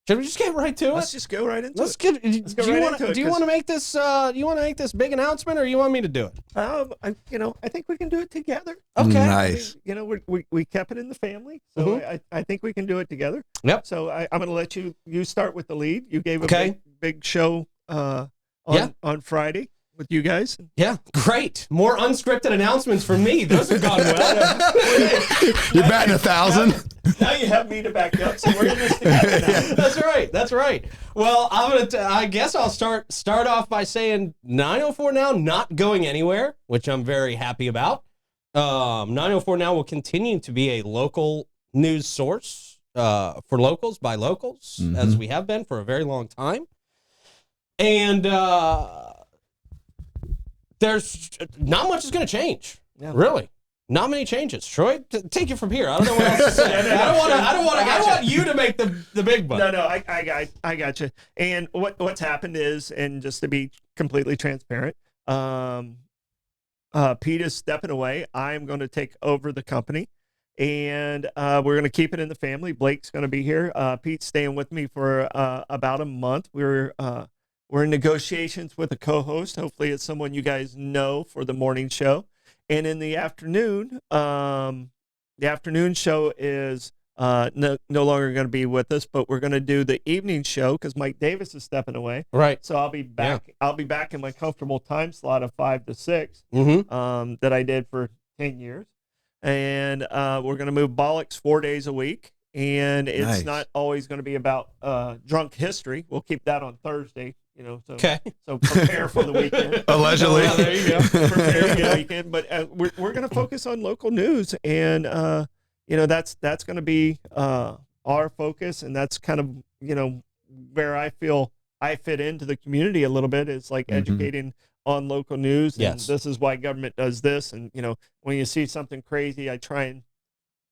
Should we just get right to it? Let's just go right into Let's it. get. Let's go do you right want? into it, Do you 'cause- want to make this? You want to make this big announcement, or you want me to do it? I think we can do it together. Okay. Nice. We kept it in the family, so I think we can do it together. Yep. So I'm going to let you start with the lead. You gave a Okay. big show on Friday with you guys. Yeah, great. More unscripted announcements from me. Those have gone well. You're batting 1,000. Now you have me to back up, so we're in this together now. That's right. That's right. Well, I guess I'll start off by saying 904 Now not going anywhere, which I'm very happy about. 904 Now will continue to be a local news source for locals by locals, as we have been for a very long time. And there's not much is going to change. Yeah. Really. Not many changes. Troy, take it from here. I don't know what else to say. I don't want you to make the big one. No, I got you. And what's happened is, and just to be completely transparent, Pete is stepping away. I'm going to take over the company, and we're going to keep it in the family. Blake's going to be here. Pete's staying with me for about a month. We're in negotiations with a co-host. Hopefully, it's someone you guys know for the morning show. And in the afternoon show is no longer going to be with us, but we're going to do the evening show because Mike Davis is stepping away. Right. So I'll be back. Yeah. I'll be back in my comfortable time slot of 5 to 6 that I did for 10 years. And we're going to move Bollocks 4 days a week. And it's not always going to be about drunk history. We'll keep that on Thursday. So prepare for the weekend. Allegedly. Yeah, there you go. Prepare for the weekend. But we're going to focus on local news, and that's going to be our focus, and that's kind of where I feel I fit into the community a little bit. It's like educating on local news. And this is why government does this, and when you see something crazy, I try and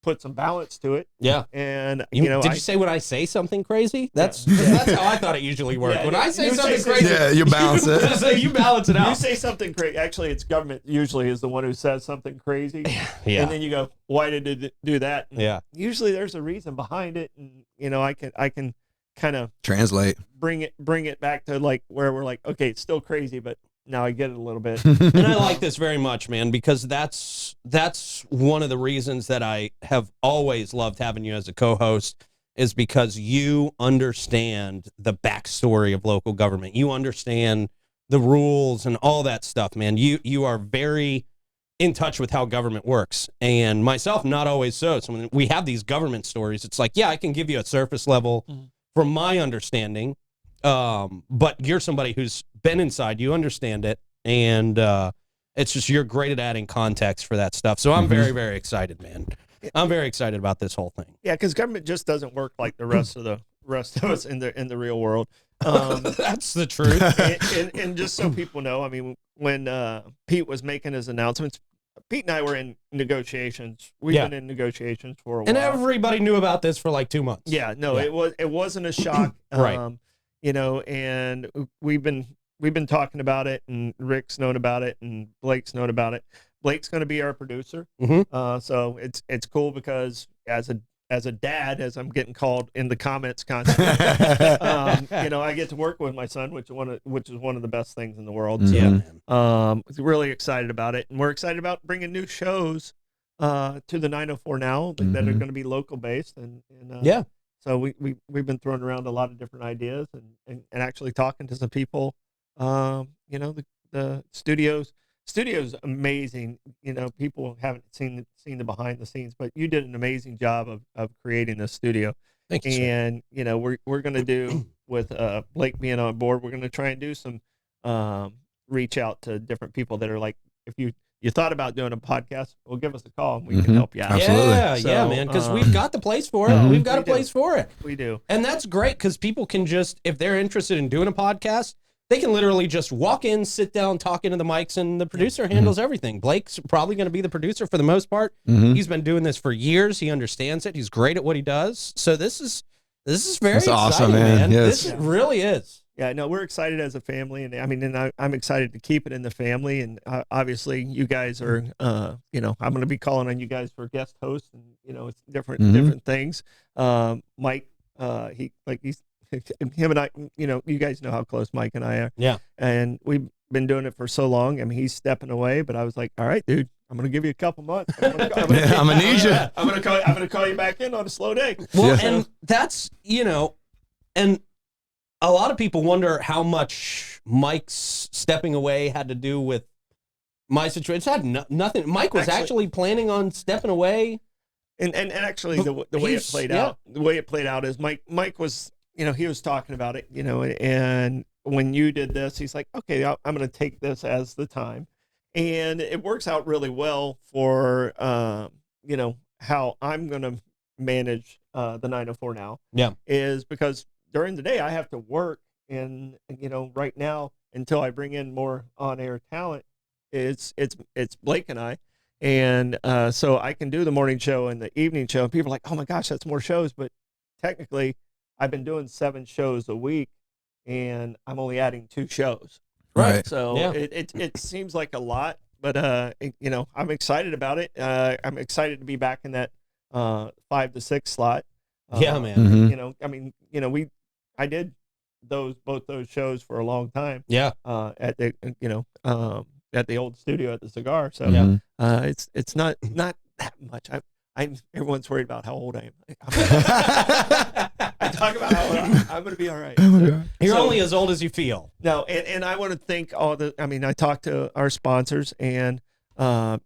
put some balance to it. Yeah. And did you say when I say something crazy? That's how I thought it usually worked. Yeah, when I say something crazy, you balance it. You balance it out. You say something crazy. Actually, it's government usually is the one who says something crazy. Yeah. And then you go, why did it do that? And usually there's a reason behind it, and I can kind of translate, bring it back to like where we're like, okay, it's still crazy, but now I get it a little bit. And I like this very much, man, because that's one of the reasons that I have always loved having you as a co-host, is because you understand the backstory of local government. You understand the rules and all that stuff, man. You are very in touch with how government works. And myself, not always so. So when we have these government stories, it's like, yeah, I can give you a surface level from my understanding. But you're somebody who's been inside, you understand it, and it's just you're great at adding context for that stuff. So I'm very, very excited, man. I'm very excited about this whole thing. Yeah, because government just doesn't work like the rest of us in the real world. That's the truth. And just so people know, I mean, when Pete was making his announcements, Pete and I were in negotiations. We've been in negotiations for a while. And everybody knew about this for like 2 months. Yeah, no, it wasn't a shock. Right. And we've been talking about it, and Rick's known about it, and Blake's known about it. Blake's going to be our producer. So it's cool because as a dad, as I'm getting called in the comments constantly, I get to work with my son, which is one of the best things in the world. So, really excited about it, and we're excited about bringing new shows to the 904 Now that are going to be local based, and So we've been throwing around a lot of different ideas and actually talking to some people. The studio's amazing. People haven't seen the behind the scenes, but you did an amazing job of creating this studio. Thank you, and we're going to do with Blake being on board, we're going to try and do some reach out to different people that are like, if you thought about doing a podcast, well, give us a call and we can help you out. Absolutely. Yeah, man, because we've got the place for it. We've got a place for it. We do. And that's great because people can just, if they're interested in doing a podcast, they can literally just walk in, sit down, talk into the mics, and the producer handles everything. Blake's probably going to be the producer for the most part. He's been doing this for years. He understands it. He's great at what he does. So this is very exciting, awesome, man. Yes. This really is. Yeah, no, we're excited as a family, and I mean, I'm excited to keep it in the family, and obviously, you guys are, I'm going to be calling on you guys for guest hosts, and it's different things. Mike, him and I, you guys know how close Mike and I are. Yeah. And we've been doing it for so long. I mean, he's stepping away, but I was like, all right, dude, I'm going to give you a couple months. I'm going to need you. I'm going to call you back in on a slow day. Well, and that's, and a lot of people wonder how much Mike's stepping away had to do with my situation. It's had nothing. Mike was actually planning on stepping away. And actually, the way it played out, is Mike was, he was talking about it, and when you did this, he's like, okay, I'm going to take this as the time, and it works out really well for, how I'm going to manage the 904 now. Yeah, is because during the day I have to work, and right now until I bring in more on-air talent, it's Blake and I. And so I can do the morning show and the evening show. And people are like, oh, my gosh, that's more shows. But technically, I've been doing 7 shows a week, and I'm only adding 2 shows. Right. So it seems like a lot. But, I'm excited about it. I'm excited to be back in that 5 to 6 slot. Yeah, man. Mm-hmm. I did both those shows for a long time. Yeah. At the old studio at the Cigar. So yeah. It's not that much. Everyone's worried about how old I am. I talk about how old I'm going to be all right. Oh my God. You're only as old as you feel. No, and I want to thank I talked to our sponsors, and Bozard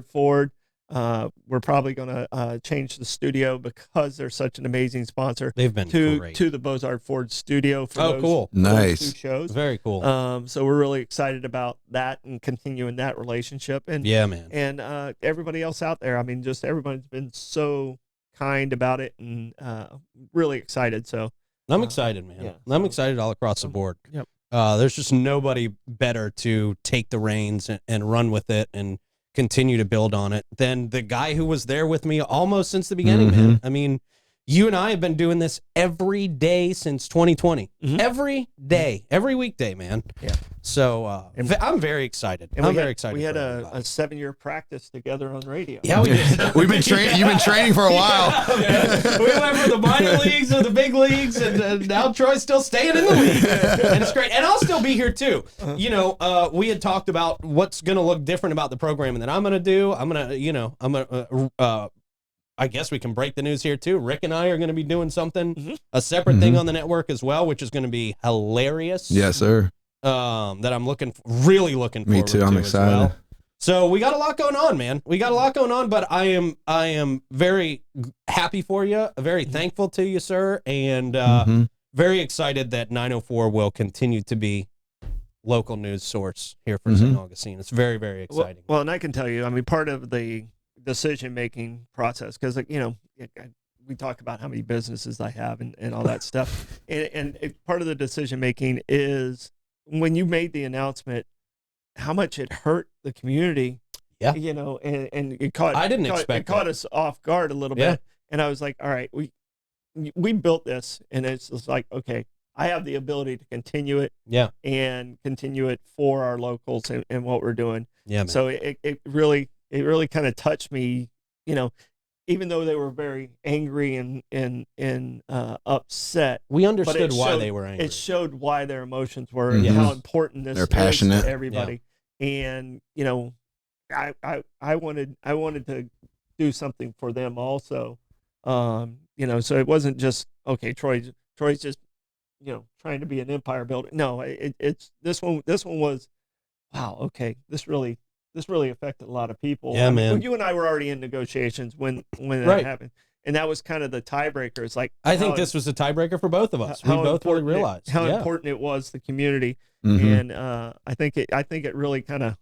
Ford. We're probably going to change the studio because they're such an amazing sponsor. They've been great. To the Bozard Ford studio for cool. Nice. those 2 shows. Very cool. So we're really excited about that and continuing that relationship. And yeah, man. And everybody else out there, just everybody's been so kind about it, and really excited. So I'm excited, man. Yeah, I'm excited all across the board. Yep. There's just nobody better to take the reins and run with it and continue to build on it than the guy who was there with me almost since the beginning, man. I mean, you and I have been doing this every day since 2020. Every day, every weekday, man. Yeah. So I'm very excited. I'm very excited. We had a 7-year practice together on radio. Yeah, we did. You've been training for a while. Yeah. We went from the minor leagues to the big leagues, and now Troy's still staying in the league, and it's great. And I'll still be here too. We had talked about what's going to look different about the programming that I'm going to do. I guess we can break the news here too. Rick and I are going to be doing something, a separate thing on the network as well, which is going to be hilarious. Yes, sir. That I'm really looking forward to. Me too. I'm excited. As well. So we got a lot going on, man. We got a lot going on, but I am very happy for you, very thankful to you, sir, and very excited that 904 will continue to be local news source here for St. Augustine. It's very, very exciting. Well, and I can tell you, part of the decision-making process, because we talk about how many businesses I have and all that stuff, and part of the decision-making is when you made the announcement, how much it hurt the community. Yeah. And it caught. I didn't expect it caught us off guard a little bit, and I was like, all right, we built this, and it's just like, okay, I have the ability to continue it. Yeah. And continue it for our locals and what we're doing. Yeah, man. So it really kind of touched me, even though they were very angry and upset. We understood why they were angry. It showed why their emotions were and how important this They're passionate. is to everybody. Yeah. And I wanted to do something for them also. So it wasn't just Troy's just trying to be an empire builder. No, it's this one was, wow, okay, this really affected a lot of people. Yeah, man. You and I were already in negotiations when that happened, and that was kind of the tiebreaker. It's like I think this was a tiebreaker for both of us. We both really realized how important it was the community, and I think it really kind of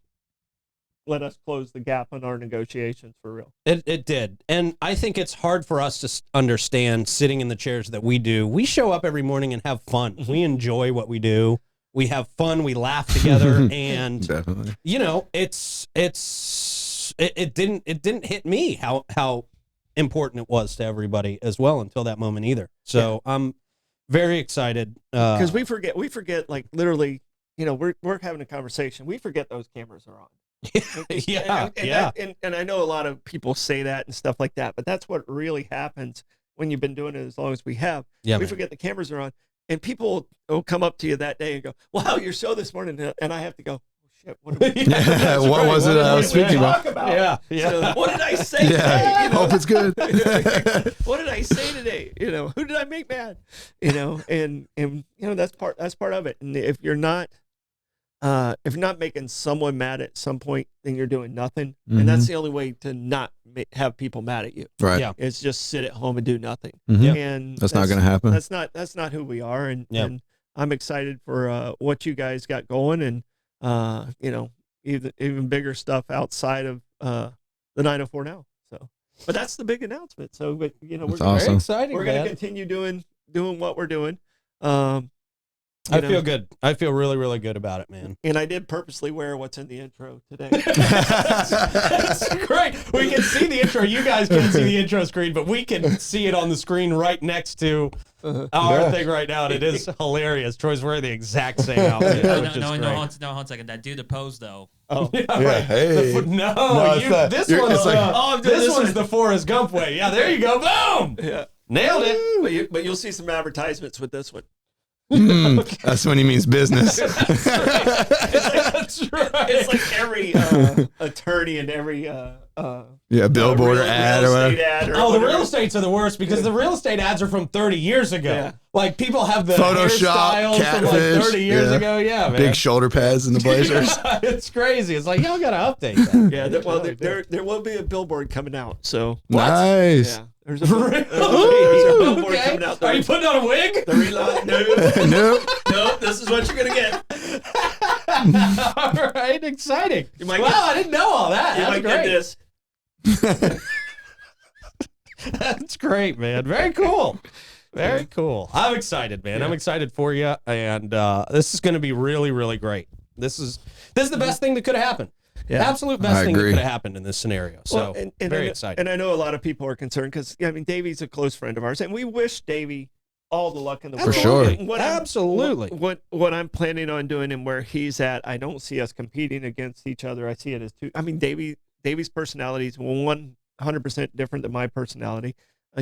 let us close the gap on our negotiations for real. It did, and I think it's hard for us to understand sitting in the chairs that we do. We show up every morning and have fun. We enjoy what we do. We have fun. We laugh together, and definitely, it didn't hit me how important it was to everybody as well until that moment either. So I'm very excited because we forget like literally, we're having a conversation. We forget those cameras are on. And I know a lot of people say that and stuff like that, but that's what really happens. when you've been doing it as long as we have. Yeah, We man. forget the cameras are on, and people will come up to you that day and go, "Wow, your show this morning," and I have to go, "Oh, shit, what did we Yeah, what was it I was speaking about? Yeah, yeah. So, what did I say today? Yeah, You know? hope it's good. What did I say today? You know, who did I make mad? You know, and you know, that's part of it. And if you're not making someone mad at some point, then you're doing nothing. And that's the only way to not have people mad at you. Right. Yeah. Is just sit at home and do nothing. Mhm. And That's not going to happen. That's not who we are. And I'm excited for what you guys got going, and you know, even bigger stuff outside of the 904 now. So, but that's the big announcement. So, but you know, That's we're awesome. Very exciting, we're going man. to continue doing what we're doing. I feel good. I feel really, really good about it, man. And I did purposely wear what's in the intro today. That's great. We can see the intro. You guys can't see the intro screen, but we can see it on the screen right next to our thing right now, and it is hilarious. Troy's wearing the exact same outfit. No, which is no, great. hold on a second. That do the pose though. Oh, Yeah, Yeah, right. hey. No, it's not. this You're- one's it's like- I'm doing this this one's one. the Forrest Gump way. Yeah, there you go. Boom. yeah. Nailed it. But you'll see some advertisements with this one. That's when he means business. That's right. It's like every attorney and every Yeah, billboard or ad or real whatever. estate ad or Oh, the whatever. real estates are the worst because the real estate ads are from 30 years ago. Yeah. Like people have the Photoshop, hairstyles from like catfish, 30 years yeah. ago. Yeah, man. Big shoulder pads in the blazers. It's crazy. It's like y'all gotta update that. Yeah, there will be a billboard coming out. So Nice. yeah, there's a billboard Okay. coming out. Are you putting on a wig? The reload? No, Nope. no, this is what you're gonna get. All right, exciting. You might wow, get- I didn't know all that. You That's might great. get this. That's great, man. Very cool. Very cool. I'm excited, man. I'm excited for you, and this is going to be really, really great. This is the best thing that could have happened. Yeah. Absolute best I thing that agree. could have happened in this scenario. So Well, very I know, excited. And I know a lot of people are concerned because I mean Davey's a close friend of ours, and we wish Davey all the luck in the world. sure. And Absolutely. What I'm planning on doing and where he's at, I don't see us competing against each other. I see it as two. I mean, Davey's personality is 100% different than my personality.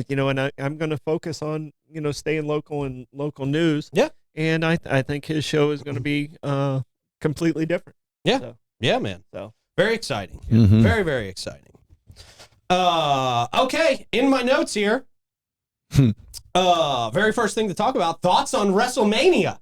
You know, and I'm going to focus on, you know, staying local and local news. Yeah. And I think his show is going to be completely different. Yeah. So, Yeah, man. so Very exciting. Mhm. Very, very exciting. Okay, in my notes here. Very first thing to talk about, thoughts on WrestleMania.